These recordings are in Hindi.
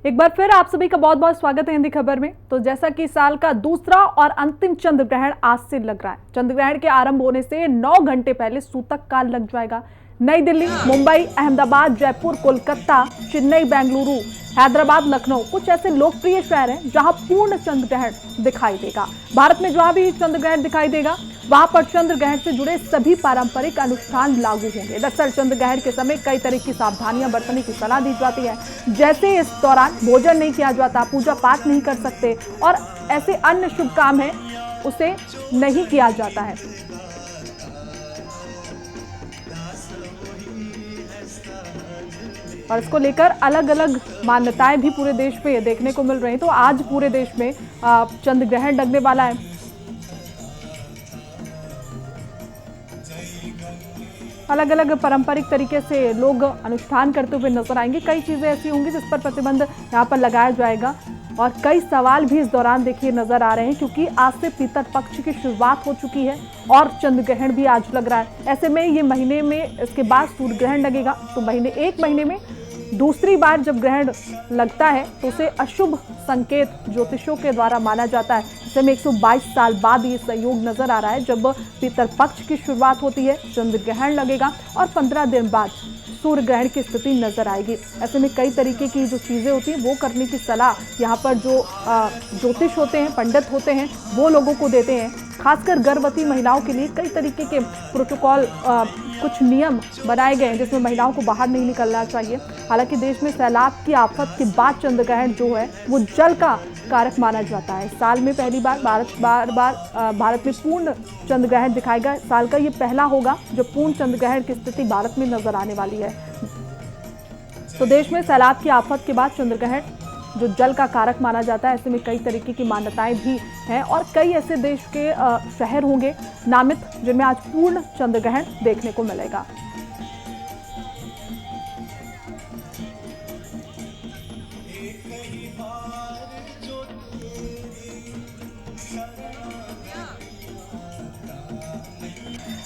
एक बार फिर आप सभी का बहुत बहुत स्वागत है हिंदी खबर में। तो जैसा कि साल का दूसरा और अंतिम चंद्र ग्रहण आज से लग रहा है। चंद्र ग्रहण के आरंभ होने से 9 घंटे पहले सूतक काल लग जाएगा। नई दिल्ली, मुंबई, अहमदाबाद, जयपुर, कोलकाता, चेन्नई, बेंगलुरु, हैदराबाद, लखनऊ कुछ ऐसे लोकप्रिय शहर हैं जहां पूर्ण चंद्र ग्रहण दिखाई देगा। भारत में जहां भी चंद्र ग्रहण दिखाई देगा वहां पर चंद्र ग्रहण से जुड़े सभी पारंपरिक अनुष्ठान लागू होंगे। दरअसल चंद्र ग्रहण के समय कई तरह की सावधानियां बरतने की सलाह दी जाती है, जैसे इस दौरान भोजन नहीं किया जाता, पूजा पाठ नहीं कर सकते और ऐसे अन्य शुभ काम है उसे नहीं किया जाता है। और इसको लेकर अलग अलग मान्यताएं भी पूरे देश में देखने को मिल रही हैं। तो आज पूरे देश में चंद्र ग्रहण लगने वाला है। अलग अलग पारंपरिक तरीके से लोग अनुष्ठान करते हुए नजर आएंगे। कई चीजें ऐसी होंगी जिस पर प्रतिबंध यहाँ पर लगाया जाएगा और कई सवाल भी इस दौरान देखिए नजर आ रहे हैं, क्योंकि आज से पितर पक्ष की शुरुआत हो चुकी है और चंद्र ग्रहण भी आज लग रहा है। ऐसे में ये महीने में इसके बाद सूर्य ग्रहण लगेगा, तो एक महीने में दूसरी बार जब ग्रहण लगता है तो उसे अशुभ संकेत ज्योतिषों के द्वारा माना जाता है। ऐसे में 122 साल बाद ये संयोग नजर आ रहा है जब पितर पक्ष की शुरुआत होती है, चंद्र ग्रहण लगेगा और 15 दिन बाद सूर्य ग्रहण की स्थिति नजर आएगी। ऐसे में कई तरीके की जो चीजें होती हैं वो करने की सलाह यहाँ पर जो ज्योतिष होते हैं, पंडित होते हैं, वो लोगों को देते हैं। खासकर गर्भवती महिलाओं के लिए कई तरीके के प्रोटोकॉल, कुछ नियम बनाए गए हैं जिसमें महिलाओं को बाहर नहीं निकलना चाहिए। हालांकि देश में सैलाब की आफत के बाद चंद्र ग्रहण जो है वो जल का कारक माना जाता है। साल में पहली बार भारत में पूर्ण चंद्र ग्रहण दिखाएगा। साल का ये पहला होगा जब पूर्ण चंद्र ग्रहण की स्थिति भारत में नजर आने वाली है। तो देश में सैलाब की आफत के बाद चंद्र ग्रहण जो जल का कारक माना जाता है, ऐसे में कई तरीके की मान्यताएं भी हैं और कई ऐसे देश के शहर होंगे नामित जिनमें आज पूर्ण चंद्र ग्रहण देखने को मिलेगा।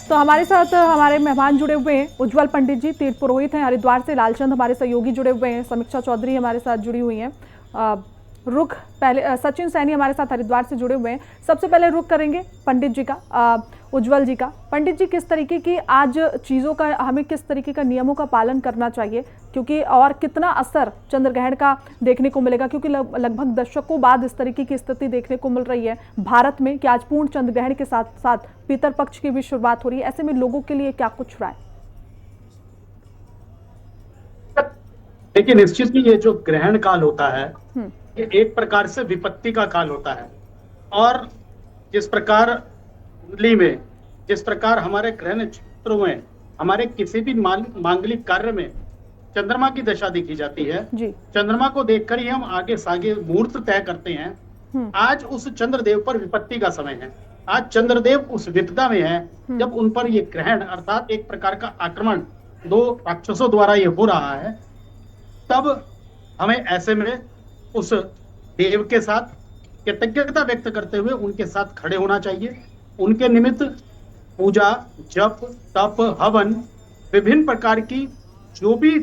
तो हमारे साथ हमारे मेहमान जुड़े हुए हैं। उज्जवल पंडित जी तीर्थ पुरोहित हैं हरिद्वार से, लालचंद हमारे सहयोगी जुड़े हुए हैं, समीक्षा चौधरी हमारे साथ जुड़ी हुई हैं, रुख पहले सचिन सैनी हमारे साथ हरिद्वार से जुड़े हुए हैं। सबसे पहले रुख करेंगे पंडित जी का, उज्जवल जी का। पंडित जी, किस तरीके की आज चीज़ों का, हमें किस तरीके का नियमों का पालन करना चाहिए, क्योंकि और कितना असर चंद्र ग्रहण का देखने को मिलेगा, क्योंकि लगभग दशकों बाद इस तरीके की स्थिति देखने को मिल रही है भारत में कि आज पूर्ण चंद्र ग्रहण के साथ साथ पितर पक्ष की भी शुरुआत हो रही है। ऐसे में लोगों के लिए क्या कुछ राय? देखिए, निश्चित ही ये जो ग्रहण काल होता है ये एक प्रकार से विपत्ति का काल होता है। और जिस प्रकार कुंडली में, जिस प्रकार हमारे ग्रह नक्षत्रों में, हमारे किसी भी मांगलिक कार्य में चंद्रमा की दशा देखी जाती है, चंद्रमा को देखकर ही हम आगे सागे मुहूर्त तय करते हैं। आज उस चंद्रदेव पर विपत्ति का समय है। आज चंद्रदेव उस विपदा में है जब उन पर ये ग्रहण अर्थात एक प्रकार का आक्रमण दो राक्षसों द्वारा ये हो रहा है। तब हमें ऐसे में उस देव के साथ कृतज्ञता व्यक्त करते हुए उनके साथ खड़े होना चाहिए। उनके निमित्त पूजा, जप, तप, हवन, विभिन्न प्रकार की जो भी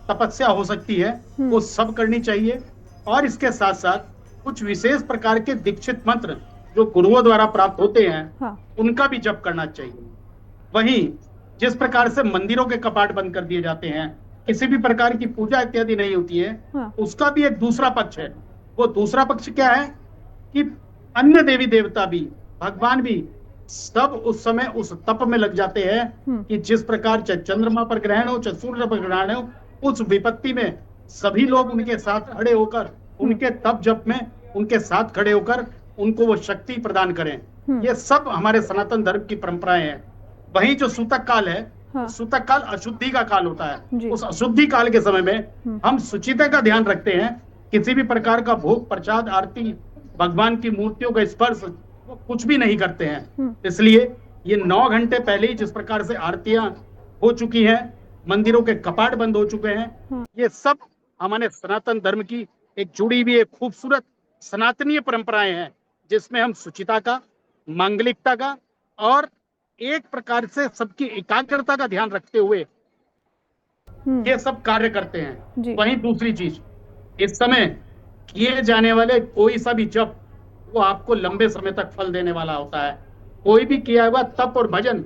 तपस्या हो सकती है वो सब करनी चाहिए। और इसके साथ साथ कुछ विशेष प्रकार के दीक्षित मंत्र जो गुरुओं द्वारा प्राप्त होते हैं उनका भी जप करना चाहिए। वहीं जिस प्रकार से मंदिरों के कपाट बंद कर दिए जाते हैं, किसी भी प्रकार की पूजा इत्यादि नहीं होती है, उसका भी एक दूसरा पक्ष है। वो दूसरा पक्ष क्या है कि अन्य देवी देवता भी, भगवान भी सब उस समय उस तप में लग जाते हैं कि जिस प्रकार चाहे चंद्रमा पर ग्रहण हो, चाहे सूर्य पर ग्रहण हो, उस विपत्ति में सभी लोग उनके साथ खड़े होकर, उनके तप जप में उनके साथ खड़े होकर उनको वो शक्ति प्रदान करें। ये सब हमारे सनातन धर्म की परंपराएं हैं। वही जो सूतक काल है, सूतक काल अशुद्धि का काल होता है। उस अशुद्धि काल के समय में हम शुचिता का ध्यान रखते हैं। किसी भी प्रकार का भोग, प्रसाद, आरती, भगवान की मूर्तियों का स्पर्श वो कुछ भी नहीं करते हैं। इसलिए ये 9 घंटे पहले ही जिस प्रकार से आरतियां हो चुकी हैं, मंदिरों के कपाट बंद हो चुके हैं, ये सब हमारे सनातन धर्म की एक जुड़ी हुई एक खूबसूरत सनातनीय परंपराएं हैं जिसमें हम शुचिता का, मांगलिकता का और एक प्रकार से सबकी एकाग्रता का ध्यान रखते हुए ये सब कार्य करते हैं। वहीं दूसरी चीज, इस समय किए जाने वाले कोई सा भी जप वो आपको लंबे समय तक फल देने वाला होता है। कोई भी किया हुआ तप और भजन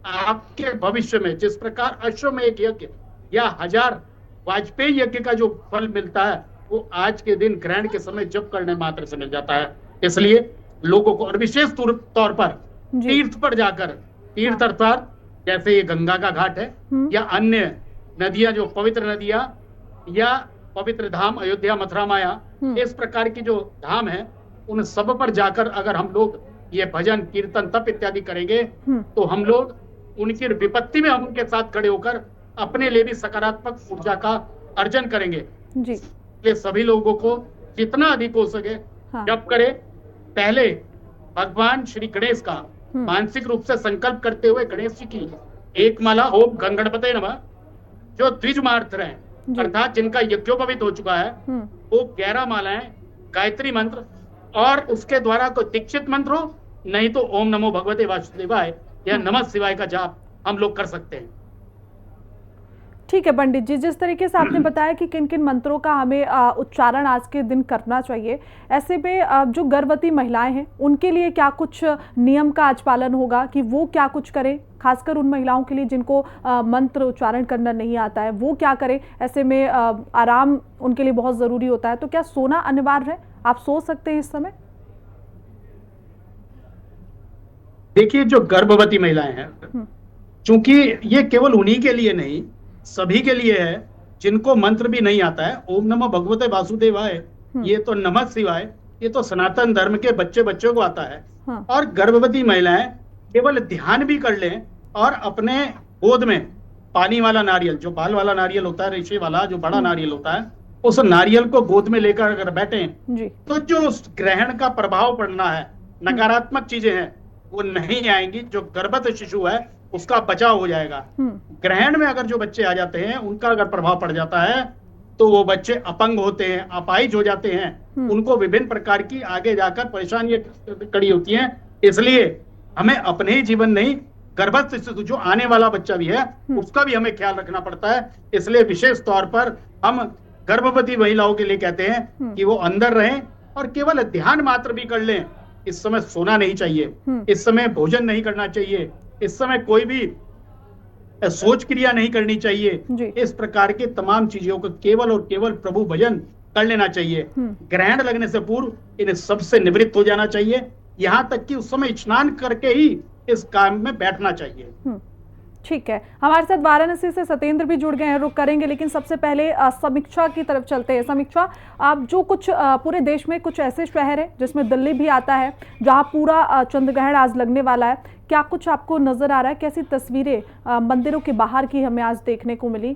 आपके भविष्य में, जिस प्रकार अश्वमेध यज्ञ या 1000 वाजपेयी यज्ञ का जो फल मिलता है वो आज के दिन ग्रहण के समय जप करने मात्र से मिल जाता है। इसलिए लोगों को, और विशेष तौर पर जी। तीर्थ पर जाकर, तीर्थ अर्थात जैसे ये गंगा का घाट है या अन्य नदियां, जो पवित्र नदियां या पवित्र धाम अयोध्या मथुरा माया, इस प्रकार की जो धाम है उन सब पर जाकर अगर हम लोग ये भजन कीर्तन तप इत्यादि करेंगे तो हम लोग उनकी विपत्ति में हम उनके साथ खड़े होकर अपने लिए भी सकारात्मक ऊर्जा का अर्जन करेंगे जी। इसलिए सभी लोगों को जितना अधिक हो सके जप करे। पहले भगवान श्री गणेश का मानसिक रूप से संकल्प करते हुए गणेश जी की एक माला ओम गणपते नमः, जो द्विजमात्र है अर्थात जिनका यज्ञोपवीत हो चुका है, वो 11 मालाएं गायत्री मंत्र और उसके द्वारा कोई दीक्षित मंत्र हो, नहीं तो ओम नमो भगवते वासुदेवाय या नमः शिवाय का जाप हम लोग कर सकते हैं। ठीक है पंडित जी, जिस तरीके से आपने बताया कि किन किन मंत्रों का हमें उच्चारण आज के दिन करना चाहिए, ऐसे में जो गर्भवती महिलाएं हैं उनके लिए क्या कुछ नियम का आज पालन होगा कि वो क्या कुछ करें, खासकर उन महिलाओं के लिए जिनको मंत्र उच्चारण करना नहीं आता है, वो क्या करें? ऐसे में आराम उनके लिए बहुत ज़रूरी होता है, तो क्या सोना अनिवार्य है? आप सो सकते हैं इस समय? देखिए, जो गर्भवती महिलाएं हैं, चूंकि ये केवल उन्हीं के लिए नहीं सभी के लिए है जिनको मंत्र भी नहीं आता है। ओम नमो भगवते वासुदेवाय, ये तो नमः शिवाय, ये तो सनातन धर्म के बच्चों को आता है। और गर्भवती महिलाएं केवल ध्यान भी कर लें और अपने गोद में पानी वाला नारियल, जो बाल वाला नारियल होता है, रेशे वाला जो बड़ा नारियल होता है, उस नारियल को गोद में लेकर अगर बैठे तो जो उस ग्रहण का प्रभाव पड़ना है, नकारात्मक चीजें हैं वो नहीं आएंगी। जो गर्भवत शिशु है उसका बचाव हो जाएगा। ग्रहण में अगर जो बच्चे आ जाते हैं उनका अगर प्रभाव पड़ जाता है तो वो बच्चे अपंग होते हैं, अपाहिज हो जाते हैं, उनको विभिन्न प्रकार की आगे जाकर परेशानियां खड़ी होती हैं। इसलिए हमें अपने ही जीवन नहीं, गर्भस्थ शिशु जो आने वाला बच्चा भी है उसका भी हमें ख्याल रखना पड़ता है। इसलिए विशेष तौर पर हम गर्भवती महिलाओं के लिए कहते हैं कि वो अंदर रहें और केवल ध्यान मात्र भी कर लें। इस समय सोना नहीं चाहिए, इस समय भोजन नहीं करना चाहिए, इस समय कोई भी सोच क्रिया नहीं करनी चाहिए। इस प्रकार के तमाम चीजों को केवल और केवल प्रभु भजन कर लेना चाहिए। ग्रहण लगने से पूर्व इन सबसे निवृत्त हो जाना चाहिए, यहाँ तक कि उस समय स्नान करके ही इस काम में बैठना चाहिए। ठीक है, हमारे साथ वाराणसी से सत्येंद्र भी जुड़ गए हैं, रुक करेंगे, लेकिन सबसे पहले समीक्षा की तरफ चलते हैं। समीक्षा, आप जो कुछ पूरे देश में कुछ ऐसे शहर हैं जिसमें दिल्ली भी आता है जहां पूरा चंद्रग्रहण आज लगने वाला है, क्या कुछ आपको नजर आ रहा है? कैसी तस्वीरें मंदिरों के बाहर की हमें आज देखने को मिली?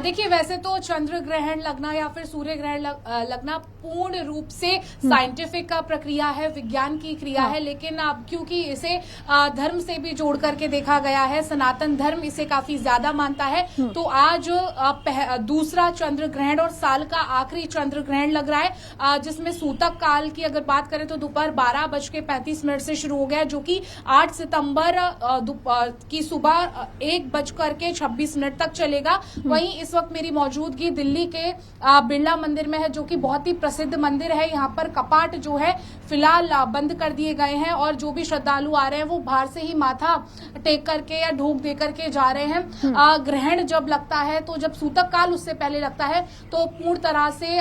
देखिए, वैसे तो चंद्र ग्रहण लगना या फिर सूर्य ग्रहण लगना पूर्ण रूप से साइंटिफिक का प्रक्रिया है, विज्ञान की क्रिया है, लेकिन अब क्योंकि इसे धर्म से भी जोड़ करके देखा गया है, सनातन धर्म इसे काफी ज्यादा मानता है, तो आज दूसरा चंद्र ग्रहण और साल का आखिरी चंद्र ग्रहण लग रहा है, जिसमें सूतक काल की अगर बात करें तो दोपहर 12:35 से शुरू हो गया, जो कि 8 सितंबर की सुबह 1:26 तक चलेगा। वहीं इस वक्त मेरी मौजूदगी दिल्ली के बिरला मंदिर में है, जो कि बहुत ही प्रसिद्ध मंदिर है। यहाँ पर कपाट जो है फिलहाल बंद कर दिए गए हैं और जो भी श्रद्धालु आ रहे हैं वो बाहर से ही माथा टेक करके या ढोक दे करके जा रहे हैं। ग्रहण जब लगता है, तो जब सूतक काल उससे पहले लगता है, तो पूर्ण तरह से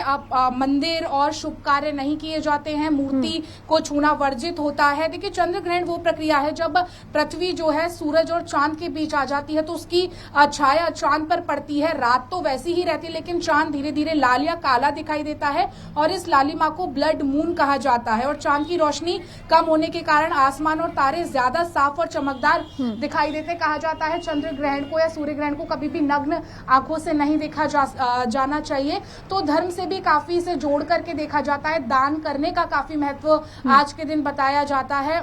मंदिर और शुभ कार्य नहीं किए जाते हैं, मूर्ति को छूना वर्जित होता है। देखिए, चंद्र ग्रहण वो प्रक्रिया है जब पृथ्वी जो है सूरज और चांद के बीच आ जाती है, तो उसकी छाया चांद पर पड़ती है। रात तो वैसी ही रहती है, लेकिन चांद धीरे धीरे लाल या काला दिखाई देता है और इस लालिमा को ब्लड मून कहा जाता है। और चांद की रोशनी कम होने के कारण आसमान और तारे ज्यादा साफ और चमकदार दिखाई देते। कहा जाता है चंद्र ग्रहण को या सूर्य ग्रहण को कभी भी नग्न आंखों से नहीं देखा जाना चाहिए। तो धर्म से भी काफी इसे जोड़ करके देखा जाता है। दान करने का काफी महत्व आज के दिन बताया जाता है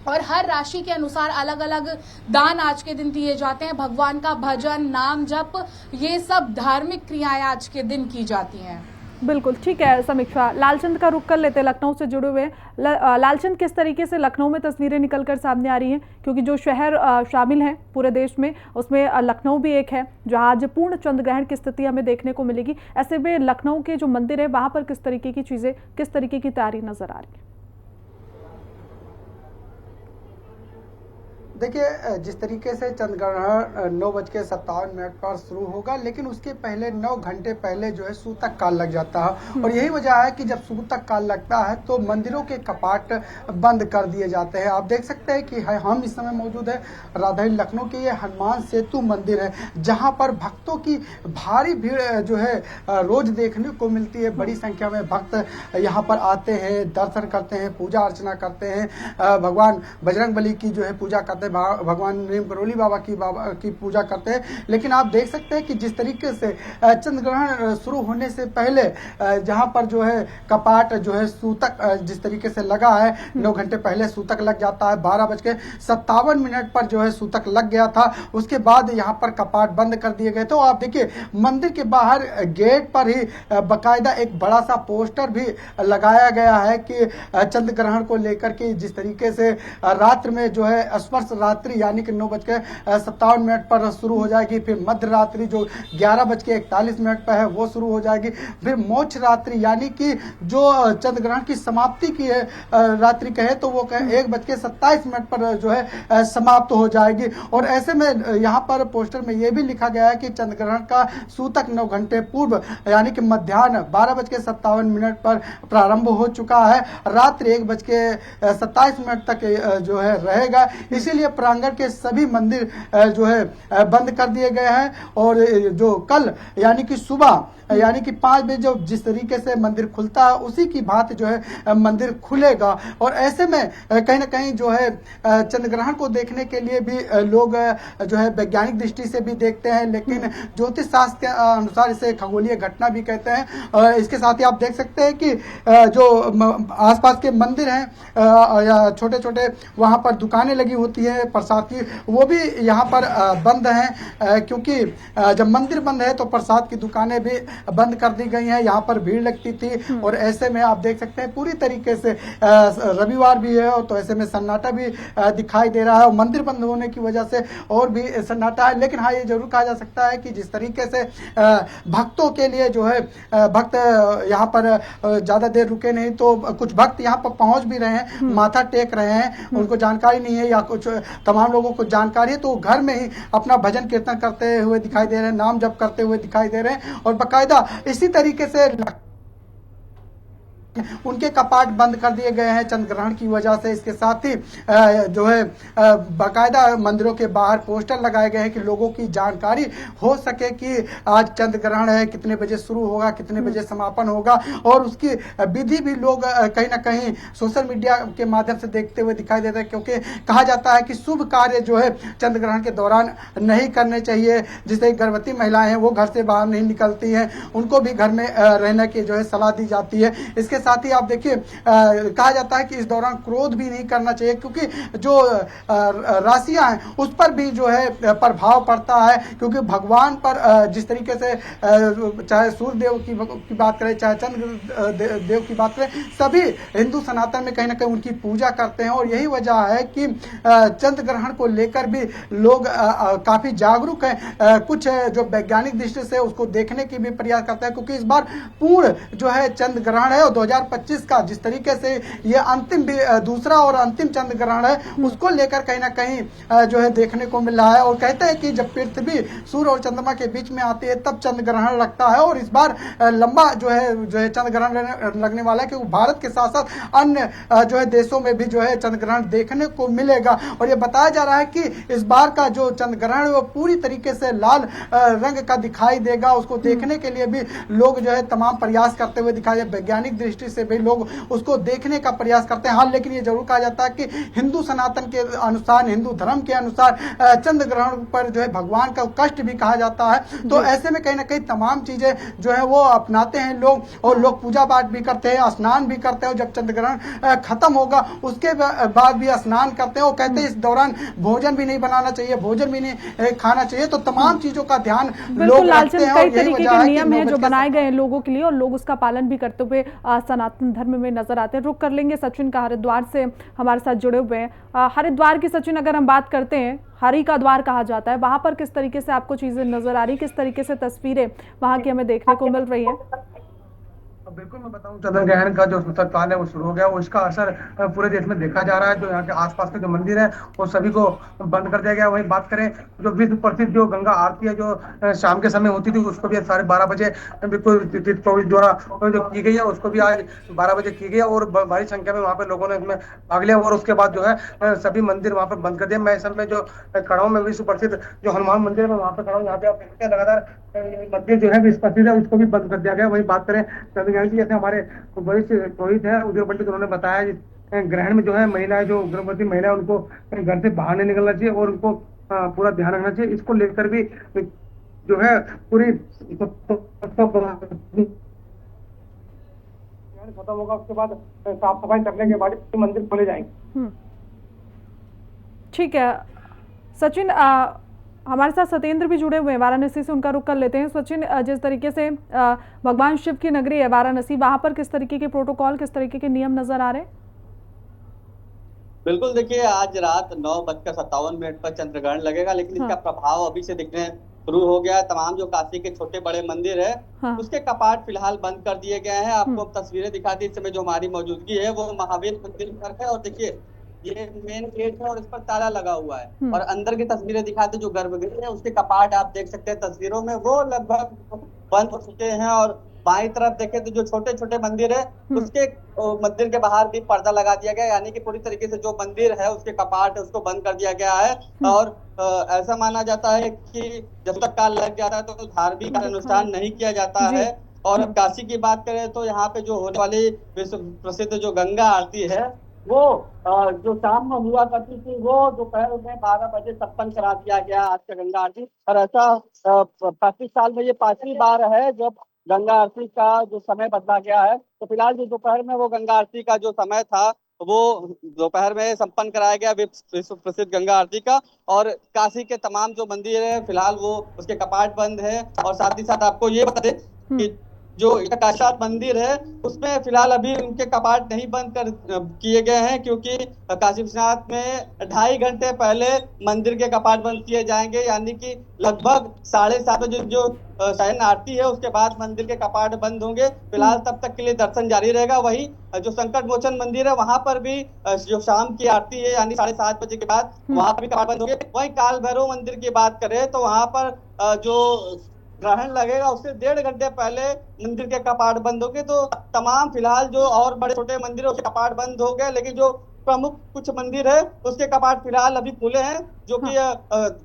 और हर राशि के अनुसार अलग अलग दान आज के दिन दिए जाते हैं। भगवान का भजन, नाम जप, ये सब धार्मिक क्रियाएं आज के दिन की जाती हैं। बिल्कुल ठीक है समीक्षा। लालचंद का रुख कर लेते हैं, लखनऊ से जुड़े हुए हैं। लालचंद, किस तरीके से लखनऊ में तस्वीरें निकलकर सामने आ रही हैं, क्योंकि जो शहर शामिल हैं पूरे देश में उसमें लखनऊ भी एक है जहां आज पूर्ण चंद्र ग्रहण की स्थिति हमें देखने को मिलेगी। ऐसे में लखनऊ के जो मंदिर है वहां पर किस तरीके की चीजें, किस तरीके की तैयारी नजर आ रही है? देखिए, जिस तरीके से चंद्र ग्रहण 9:57 पर शुरू होगा, लेकिन उसके पहले 9 घंटे पहले जो है सूतक काल लग जाता है। और यही वजह है कि जब सूतक काल लगता है तो मंदिरों के कपाट बंद कर दिए जाते हैं। आप देख सकते हैं कि हम इस समय मौजूद है राजधानी लखनऊ के ये हनुमान सेतु मंदिर है, जहां पर भक्तों की भारी भीड़ जो है रोज देखने को मिलती है। बड़ी संख्या में भक्त यहाँ पर आते हैं, दर्शन करते हैं, पूजा अर्चना करते हैं, भगवान बजरंगबली की जो है पूजा करते हैं, भगवान नीम करोली बाबा की पूजा करते हैं। लेकिन आप देख सकते हैं कि जिस तरीके से चंद्र ग्रहण शुरू होने से पहले जहां पर जो है कपाट जो है सूतक जिस तरीके से लगा है, 9 घंटे पहले सूतक लग जाता है। 12:57 पर जो है सूतक लग गया था। उसके बाद यहां पर कपाट बंद कर दिए गए। तो आप देखिए मंदिर के बाहर गेट पर ही बाकायदा एक बड़ा सा पोस्टर भी लगाया गया है कि चंद्र ग्रहण को लेकर के जिस तरीके से रात्र में जो है स्पर्श रात्रि यानी कि 9:57 पर शुरू हो जाएगी, फिर मध्य रात्रि जो 11:41 पर है वो शुरू हो जाएगी, फिर मोक्ष रात्रि यानी कि जो चंद्र ग्रहण की समाप्ति की है रात्रि कहे तो वो 1:27 पर जो है समाप्त हो जाएगी। और ऐसे में यहाँ पर पोस्टर में ये भी लिखा गया है कि चंद्र ग्रहण का सूतक 9 घंटे पूर्व यानी कि मध्याह्न 12:57 पर प्रारंभ हो चुका है, रात्रि 1:27 तक जो है रहेगा। इसीलिए प्रांगण के सभी मंदिर जो है बंद कर दिए गए हैं। और जो कल यानी कि सुबह यानी कि 5 बजे जो जिस तरीके से मंदिर खुलता है उसी की भांति जो है मंदिर खुलेगा। और ऐसे में कहीं ना कहीं जो है चंद्र ग्रहण को देखने के लिए भी लोग जो है वैज्ञानिक दृष्टि से भी देखते हैं, लेकिन ज्योतिष शास्त्र के अनुसार इसे खगोलीय घटना भी कहते हैं। इसके साथ ही आप देख सकते हैं कि जो आसपास के मंदिर हैं या छोटे छोटे वहां पर दुकानें लगी होती है प्रसाद की, वो भी यहाँ पर बंद हैं, क्योंकि जब मंदिर बंद है तो प्रसाद की दुकानें भी बंद कर दी गई हैं। यहाँ पर भीड़ लगती थी और ऐसे में आप देख सकते हैं पूरी तरीके से रविवार भी है तो ऐसे में सन्नाटा भी दिखाई दे रहा है। और मंदिर बंद होने की वजह से और भी सन्नाटा है। लेकिन हाँ, ये जरूर कहा जा सकता है कि जिस तरीके से भक्तों के लिए जो है भक्त यहाँ पर ज्यादा देर रुके नहीं, तो कुछ भक्त यहाँ पर पहुंच भी रहे हैं, माथा टेक रहे हैं, उनको जानकारी नहीं है या कुछ तमाम लोगों को जानकारी है तो घर में ही अपना भजन कीर्तन करते हुए दिखाई दे रहे हैं, नाम जप करते हुए दिखाई दे रहे हैं। और बाकायदा इसी तरीके से उनके कपाट बंद कर दिए गए हैं चंद्र ग्रहण की वजह से। इसके साथ ही जो है बाकायदा मंदिरों के बाहर पोस्टर लगाए गए हैं कि लोगों की जानकारी हो सके कि आज चंद्र ग्रहण है, कितने बजे शुरू होगा, कितने बजे समापन होगा। और उसकी विधि भी लोग कहीं ना कहीं सोशल मीडिया के माध्यम से देखते हुए दिखाई देते हैं, क्योंकि कहा जाता है कि शुभ कार्य जो है चंद्र ग्रहण के दौरान नहीं करने चाहिए। जिससे गर्भवती महिलाएं हैं वो घर से बाहर नहीं निकलती हैं, उनको भी घर में रहने की जो है सलाह दी जाती है। इसके साथ ही आप देखिए कहा जाता है कि इस दौरान क्रोध भी नहीं करना चाहिए, क्योंकि जो राशियां हैं उस पर भी जो है प्रभाव पड़ता है। क्योंकि भगवान पर जिस तरीके से चाहे सूर्य देव की बात करें, चाहे चंद्र देव की बात करें, सभी हिंदू सनातन में कहीं ना कहीं उनकी पूजा करते हैं। और यही वजह है कि चंद्र ग्रहण को लेकर भी लोग काफी जागरूक हैं। कुछ जो वैज्ञानिक दृष्टि से उसको देखने की भी प्रयास करते हैं, क्योंकि इस बार पूर्ण जो है चंद्र ग्रहण है और 2025 का जिस तरीके से ये अंतिम दूसरा और अंतिम चंद्र ग्रहण है, उसको लेकर कहीं ना कहीं जो है देखने को मिल रहा है। और कहते हैं कि जब पृथ्वी सूर्य और चंद्रमा के बीच में आती है तब चंद्र ग्रहण लगता है। और इस बार लंबा जो है चंद्र ग्रहण लगने वाला है, क्योंकि भारत के साथ साथ अन्य जो है देशों में भी जो है चंद्र ग्रहण देखने को मिलेगा। और ये बताया जा रहा है कि इस बार का जो चंद्र ग्रहण है वो पूरी तरीके से लाल रंग का दिखाई देगा। उसको देखने के लिए भी लोग जो है तमाम प्रयास करते हुए दिखाई दे। वैज्ञानिक दृष्टि दृष्टि से भी लोग उसको देखने का प्रयास करते हैं। हाँ, लेकिन ये जरूर कहा जाता है कि हिंदू सनातन के अनुसार, हिंदू धर्म के अनुसार चंद्र ग्रहण पर जो है भगवान का कष्ट भी कहा जाता है। तो ऐसे में कहीं ना कहीं तमाम चीजें जो है वो अपनाते हैं लोग, और लोग पूजा पाठ भी करते हैं, स्नान भी करते हैं। जब चंद्र ग्रहण खत्म होगा उसके बाद भी स्नान करते हैं। वो कहते हैं इस दौरान भोजन भी नहीं बनाना चाहिए, भोजन भी नहीं खाना चाहिए। तो तमाम चीजों का ध्यान लोग रखते हैं, कई तरीके के नियम हैं जो बनाए गए हैं लोगों के लिए, और लोग उसका पालन भी करते हुए सनातन धर्म में नजर आते हैं। रुक कर लेंगे सचिन का, हरिद्वार से हमारे साथ जुड़े हुए हैं। हरिद्वार की सचिन, अगर हम बात करते हैं, हरि का द्वार कहा जाता है, वहां पर किस तरीके से आपको चीजें नजर आ रही, किस तरीके से तस्वीरें वहां की हमें देखने को मिल रही है? बिल्कुल, मैं बताऊं, चंद्र ग्रहण का जो सूतक काल है वो शुरू हो गया। उसका असर पूरे देश में देखा जा रहा है। जो यहाँ के आसपास के जो मंदिर है वो सभी को बंद कर दिया गया। वहीं बात करें जो विश्व प्रसिद्ध जो गंगा आरती है जो शाम के समय होती थी, उसको भी 12:30 बजे बिल्कुल कोविड द्वारा जो की गई है उसको भी आज 12 बजे की गई है, और भारी संख्या में वहाँ पे लोगों ने इसमें भाग लिया। और उसके बाद जो है सभी मंदिर वहाँ पे बंद कर दिए। मैं इस समय जो खड़ा हूँ, मैं विश्व प्रसिद्ध जो हनुमान मंदिर है वहाँ पे खड़ा हूँ। यहाँ पे आप देखते हैं लगातार मंदिर जो है विश्व प्रसिद्ध है उसको भी बंद कर दिया गया। वहीं बात करें जैसे हमारे वरिष्ठ पुरोहित है उदय पंडित, उन्होंने बताया ग्रहण में जो है महिलाएं, जो गर्भवती महिला है, उनको घर से बाहर नहीं निकलना चाहिए और उनको पूरा ध्यान रखना चाहिए। इसको लेकर भी जो है पूरी खत्म होगा, उसके बाद साफ सफाई करने के बाद मंदिर खोले जाएंगे। ठीक है सचिन, हमारे साथ सत्येंद्र भी जुड़े हुए हैं वाराणसी से, उनका रुख कर लेते हैं। सचिन, जिस तरीके से भगवान शिव की नगरी है वाराणसी, वहां पर किस तरीके के प्रोटोकॉल, किस तरीके के नियम नजर आ रहे हैं? बिल्कुल, देखिए आज रात 9:57 पर चंद्रग्रहण लगेगा, लेकिन इसका प्रभाव अभी से दिखने शुरू हो गया है। तमाम जो काशी के छोटे बड़े मंदिर है उसके कपाट फिलहाल बंद कर दिए गए हैं। आपको तस्वीरें दिखाती इस समय जो हमारी मौजूदगी है वो महावीर मंदिर पर है, और देखिए ये मेन गेट है और इस पर ताला लगा हुआ है। और अंदर की तस्वीरें दिखाते जो गर्भगृह है उसके कपाट आप देख सकते हैं तस्वीरों में, वो लगभग बंद हो चुके हैं। और बाईं तरफ देखें तो जो छोटे छोटे मंदिर है उसके मंदिर के बाहर भी पर्दा लगा दिया गया, यानी कि पूरी तरीके से जो मंदिर है उसके कपाट उसको बंद कर दिया गया है। और ऐसा माना जाता है कि जब तक काल लग जाता है तो धार्मिक अनुष्ठान नहीं किया जाता है। और अब काशी की बात करें तो यहाँ पे जो होने वाली विश्व प्रसिद्ध जो गंगा आरती है वो जो शाम में हुआ करती थी वो दोपहर में 12 बजे संपन्न करा दिया गया आज का गंगा आरती। और ऐसा 35 साल में ये 5वीं बार है जब गंगा आरती का जो समय बदला गया है। तो फिलहाल जो दोपहर में वो गंगा आरती का जो समय था वो दोपहर में संपन्न कराया गया विश्व प्रसिद्ध गंगा आरती का। और काशी के तमाम जो मंदिर है फिलहाल वो उसके कपाट बंद है। और साथ ही साथ आपको ये बता दें कि जो काशीनाथ मंदिर है उसमें फिलहाल अभी उनके कपाट नहीं बंद कर किए गए हैं, क्योंकि काशी विश्वनाथ में 2.5 घंटे पहले मंदिर के कपाट बंद किए जाएंगे, यानी कि लगभग 7:30 बजे जो शयन आरती है उसके बाद मंदिर के कपाट बंद होंगे। फिलहाल तब तक के लिए दर्शन जारी रहेगा। वही जो संकट मोचन मंदिर है वहां पर भी जो शाम की आरती है यानी 7:30 बजे के बाद वहां पर भी कपाट बंद होंगे। वही काल भैरव मंदिर की बात करें तो वहां पर जो ग्रहण लगेगा उससे 1.5 घंटे पहले मंदिर के कपाट बंद हो गए। तो तमाम फिलहाल जो और बड़े छोटे मंदिर है उसके कपाट बंद हो गए, लेकिन जो प्रमुख कुछ मंदिर है उसके कपाट फिलहाल अभी खुले हैं, जो कि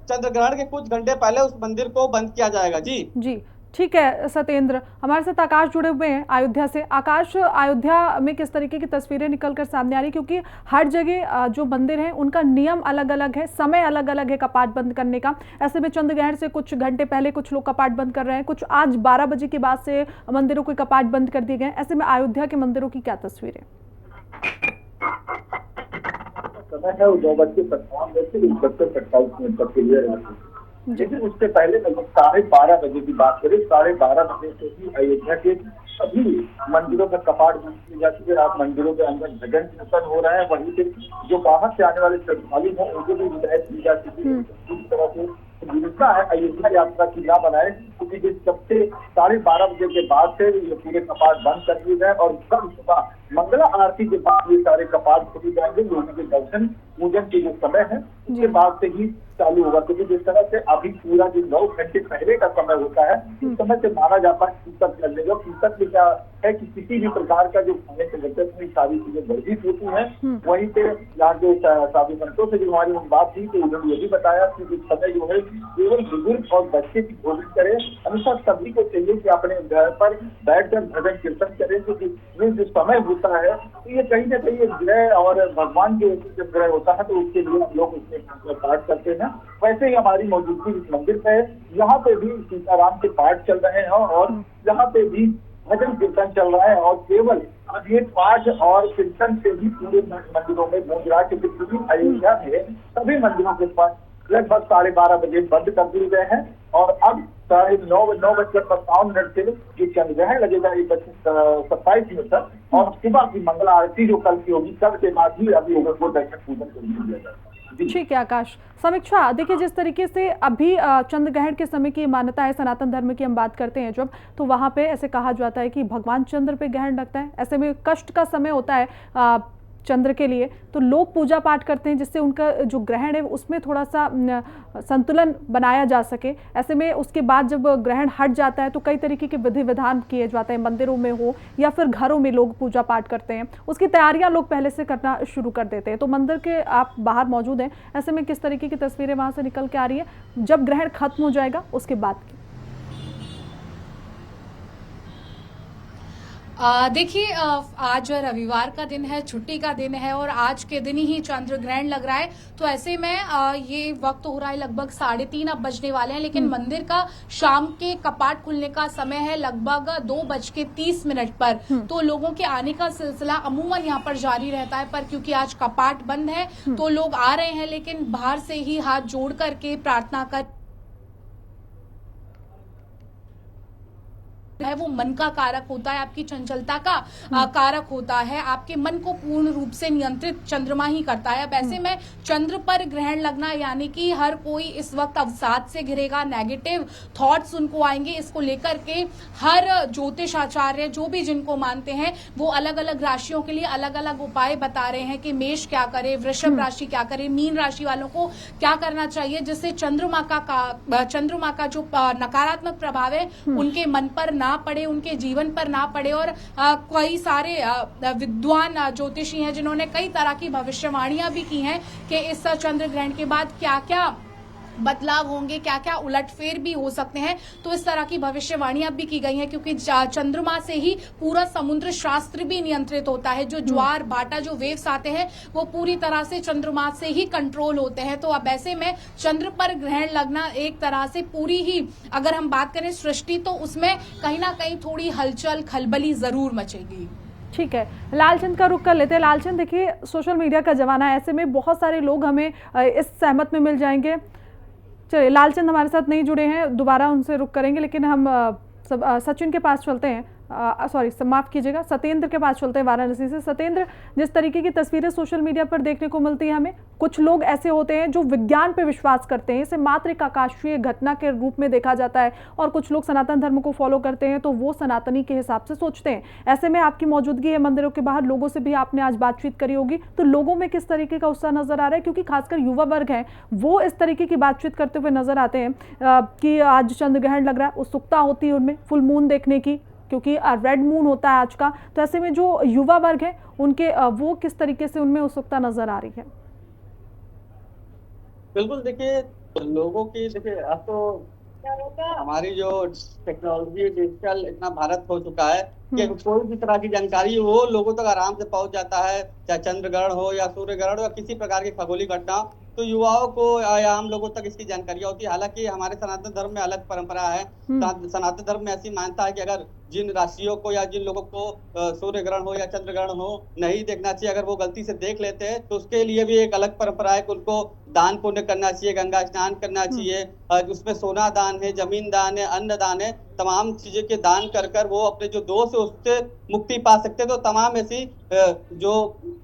चंद्र ग्रहण के कुछ घंटे पहले उस मंदिर को बंद किया जाएगा। जी ठीक है सत्येंद्र, हमारे साथ आकाश जुड़े हुए हैं अयोध्या से। आकाश, अयोध्या में किस तरीके की तस्वीरें निकलकर सामने आ रही, क्योंकि हर जगह जो मंदिर हैं उनका नियम अलग अलग है, समय अलग अलग है कपाट बंद करने का। ऐसे में चंद्रग्रहण से कुछ घंटे पहले कुछ लोग कपाट बंद कर रहे हैं, कुछ आज 12 बजे के बाद से मंदिरों के कपाट बंद कर दिए गए। ऐसे में अयोध्या के मंदिरों की क्या तस्वीरें? समय है 9:57 तक के लिए, लेकिन उससे पहले लगभग 12:30 बजे की बात करें, 12:30 बजे से ही अयोध्या के सभी मंदिरों में कपाट बंद किए जा चुके हैं। आप मंदिरों के अंदर भजन कीर्तन हो रहा है, वहीं से जो बाहर से आने वाले श्रद्धालु हैं उनको भी हिदायत दी जा चुकी है पूरी तरह से जिनका है अयोध्या यात्रा की ना बनाए, क्योंकि जिस सबसे 12:30 बजे के बाद से ये पूरे कपाट बंद कर दिए गए और कल सुबह मंगला आरती के बाद ये सारे कपाट खुले जाएंगे, लोगों के दर्शन पूजन के जो समय है उसके बाद से ही चालू होगा, क्योंकि जिस तरह से अभी पूरा जो 9 घंटे पहले का समय होता है उस समय से माना जाता है पुस्तक कर लेगा। पुस्तक में क्या है कि किसी भी प्रकार का जो खाने से लेकर में सारी चीजें वर्जित होती हैं। वहीं पे यहाँ जो साधु संतों से जो हमारी बात थी तो उन्होंने ये भी बताया कि इस समय जो है केवल बुजुर्ग और बच्चे की भोजन करें, हमेशा सभी को चाहिए कि अपने घर पर बैठकर भजन कीर्तन करें, क्योंकि ये जो समय होता है तो ये कहीं ना कहीं ग्रह और भगवान के जब ग्रह होता है तो उसके लिए हम लोग उसमें पाठ करते हैं। वैसे ही हमारी मौजूदगी इस मंदिर पे है, यहाँ पे भी सीताराम के पाठ चल रहे हैं और यहाँ पे भी भजन कीर्तन चल रहा है और केवल अब ये पाठ और कीर्तन से भी पूरे मंदिरों में गूंज रहा है, क्योंकि पूरी अयोध्या में सभी मंदिरों के पास लगभग 12:30 बजे बंद कर दिए गए हैं और अब 9:57 से ये चंद्रग्रहण लगेगा 1:27 तक और सुबह की मंगला आरती जो कल की होगी, कल के बाद ही अभी लोगों को दर्शन पूजन करने दिया जाएगा। ठीक है आकाश। समीक्षा, देखिए जिस तरीके से अभी चंद्रग्रहण के समय की मान्यता है, सनातन धर्म की हम बात करते हैं जब, तो वहाँ पे ऐसे कहा जाता है कि भगवान चंद्र पे ग्रहण लगता है, ऐसे में कष्ट का समय होता है चंद्र के लिए, तो लोग पूजा पाठ करते हैं जिससे उनका जो ग्रहण है उसमें थोड़ा सा संतुलन बनाया जा सके। ऐसे में उसके बाद जब ग्रहण हट जाता है तो कई तरीके के विधि विधान किए जाते हैं, मंदिरों में हो या फिर घरों में लोग पूजा पाठ करते हैं, उसकी तैयारियां लोग पहले से करना शुरू कर देते हैं। तो मंदिर के आप बाहर मौजूद हैं, ऐसे में किस तरीके की तस्वीरें वहां से निकल के आ रही है जब ग्रहण खत्म हो जाएगा उसके बाद की? देखिए आज रविवार का दिन है, छुट्टी का दिन है और आज के दिन ही चंद्र ग्रहण लग रहा है। तो ऐसे में ये वक्त हो रहा है लगभग 3:30 अब बजने वाले हैं, लेकिन मंदिर का शाम के कपाट खुलने का समय है लगभग 2:30 पर। तो लोगों के आने का सिलसिला अमूमन यहाँ पर जारी रहता है, पर क्योंकि आज कपाट बंद है तो लोग आ रहे हैं, लेकिन बाहर से ही हाथ जोड़ करके प्रार्थना कर है वो मन का कारक होता है, आपकी चंचलता का कारक होता है, आपके मन को पूर्ण रूप से नियंत्रित चंद्रमा ही करता है। अब ऐसे में चंद्र पर ग्रहण लगना यानी कि हर कोई इस वक्त अवसाद से घिरेगा, नेगेटिव थॉट्स उनको आएंगे। इसको लेकर के हर ज्योतिष आचार्य जो भी जिनको मानते हैं वो अलग अलग राशियों के लिए अलग अलग उपाय बता रहे हैं कि मेष क्या करे, वृषभ राशि क्या करे, मीन राशि वालों को क्या करना चाहिए जिससे चंद्रमा का जो नकारात्मक प्रभाव है उनके मन पर ना पड़े, उनके जीवन पर ना पड़े। और कई सारे विद्वान ज्योतिषी हैं जिन्होंने कई तरह की भविष्यवाणियां भी की हैं कि इस चंद्र ग्रहण के बाद क्या क्या बदलाव होंगे, क्या क्या उलटफेर भी हो सकते हैं। तो इस तरह की भविष्यवाणियां भी की गई हैं, क्योंकि चंद्रमा से ही पूरा समुद्र शास्त्र भी नियंत्रित होता है। जो ज्वार भाटा जो वेव्स आते हैं वो पूरी तरह से चंद्रमा से ही कंट्रोल होते हैं। तो अब ऐसे में चंद्र पर ग्रहण लगना एक तरह से पूरी ही अगर हम बात करें सृष्टि, तो उसमें कहीं ना कहीं थोड़ी हलचल खलबली जरूर मचेगी। ठीक है, लालचंद का रुख कर लेते हैं। लालचंद, देखिए सोशल मीडिया का जमाना है, ऐसे में बहुत सारे लोग हमें इस सहमत में मिल जाएंगे। चलिए, लालचंद हमारे साथ नहीं जुड़े हैं, दोबारा उनसे रुक करेंगे, लेकिन हम सचिन के पास चलते हैं, सॉरी माफ कीजिएगा, सत्येंद्र के पास चलते हैं वाराणसी से। सत्येंद्र, जिस तरीके की तस्वीरें सोशल मीडिया पर देखने को मिलती है हमें, कुछ लोग ऐसे होते हैं जो विज्ञान पे विश्वास करते हैं, इसे मात्र एक आकाशीय घटना के रूप में देखा जाता है, और कुछ लोग सनातन धर्म को फॉलो करते हैं तो वो सनातनी के हिसाब से सोचते हैं। ऐसे में आपकी मौजूदगी है मंदिरों के बाहर, लोगों से भी आपने आज बातचीत करी होगी, तो लोगों में किस तरीके का उत्साह नजर आ रहा है? क्योंकि खासकर युवा वर्ग है वो इस तरीके की बातचीत करते हुए नजर आते हैं कि आज चंद्र ग्रहण लग रहा है, उत्सुकता होती है उनमें फुल मून देखने की, क्योंकि रेड मून होता है आज का। तो ऐसे में जो युवा वर्ग है उनके वो किस तरीके से उनमें उत्सुकता नजर आ रही है? बिल्कुल, देखिए लोगों की, देखिए अब तो हमारी जो टेक्नोलॉजी डिजिटल इतना भारत हो चुका है कि कोई भी तरह की जानकारी हो लोगों तक आराम से पहुंच जाता है, चाहे चंद्र ग्रहण हो या सूर्य ग्रहण हो या किसी प्रकार की खगोलीय घटना, तो युवाओं को या आम लोगों तक इसकी जानकारी होती है। हालांकि हमारे सनातन धर्म में अलग परंपरा है। सनातन धर्म में ऐसी मान्यता है कि अगर जिन राशियों को या जिन लोगों को सूर्य ग्रहण हो या चंद्र ग्रहण हो नहीं देखना चाहिए, अगर वो गलती से देख लेते हैं तो उसके लिए भी एक अलग परंपरा है कि उनको दान पुण्य करना चाहिए, गंगा स्नान करना चाहिए, उसमें सोना दान है, जमीन दान है, अन्न दान है, तमाम चीजें के दान कर कर वो अपने जो दोष है उससे मुक्ति पा सकते हैं। तो तमाम ऐसी जो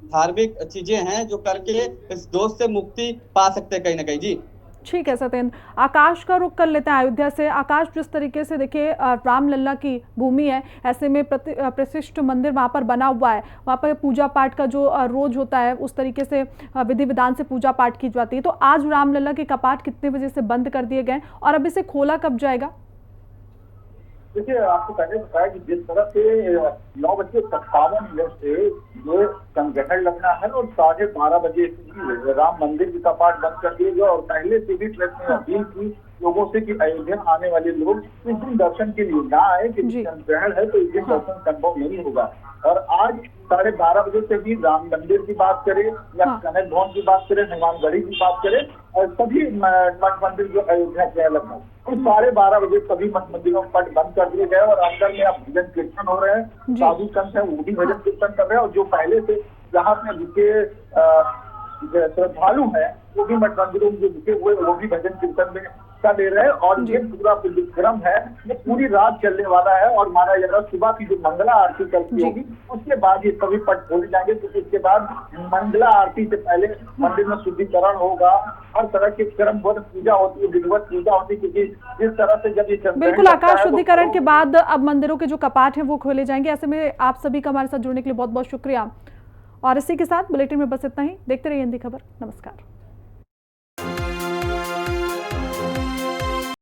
धार्मिक चीजें हैं जो करके इस दोष से मुक्ति पा सकते हैं कहीं ना कहीं। जी ठीक है सत्येंद्र, आकाश का रुख कर लेते हैं अयोध्या से। आकाश, जिस तरीके से देखिए रामलला की भूमि है, ऐसे में प्रतिष्ठित मंदिर वहां पर बना हुआ है, वहां पर पूजा पाठ का जो रोज होता है उस तरीके से विधि विधान से पूजा पाठ की जाती है। तो आज रामलला के कपाट कितने बजे से बंद कर दिए गए और अब इसे खोला कब जाएगा? देखिए, आपको पहले बताया कि जिस तरह से 9:57 से जो चंद्रग्रहण लगना है और 12:30 बजे राम मंदिर के कपाट बंद कर दिए गए और पहले से भी ट्रस्ट ने अपील की लोगों से कि अयोध्या आने वाले लोग इस दिन दर्शन के लिए ना आए, कि चंद्रग्रहण है तो इस दिन दर्शन संभव नहीं होगा। और आज 12:30 बजे से भी राम मंदिर की बात करें या कनक भवन की बात करें, हनुमानगढ़ी की बात करें, और सभी मठ मंदिर जो अयोध्या के लगभग तो 12:30 बजे सभी मठ मंदिरों में पट बंद कर दिए गए और अंदर में अब भजन कीर्तन हो रहे हैं। साधु संत है वो भी भजन कीर्तन कर रहे हैं और जो पहले से जहाँ पे रुके श्रद्धालु हैं वो भी मठ मंदिरों में जो रुके हुए वो भी भजन कीर्तन में ले रहे हैं। और ये पूरा कार्यक्रम है ये पूरी रात चलने वाला है और माना जा रहा है सुबह की जो मंगला आरती कल की होगी उसके बाद ये सभी पट खोले जाएंगे, क्योंकि इसके बाद मंगला आरती से पहले मंदिर में शुद्धिकरण होगा, हर तरह की क्रमबद्ध पूजा होती है, विधिवत पूजा होती है, क्योंकि जिस तरह से जब ये बिल्कुल आकाश, शुद्धिकरण के बाद अब मंदिरों के जो कपाट है वो खोले जाएंगे। ऐसे में आप सभी का हमारे साथ जुड़ने के लिए बहुत बहुत शुक्रिया और इसी के साथ बुलेटिन में बस इतना ही। देखते रहिए हिंदी खबर। नमस्कार।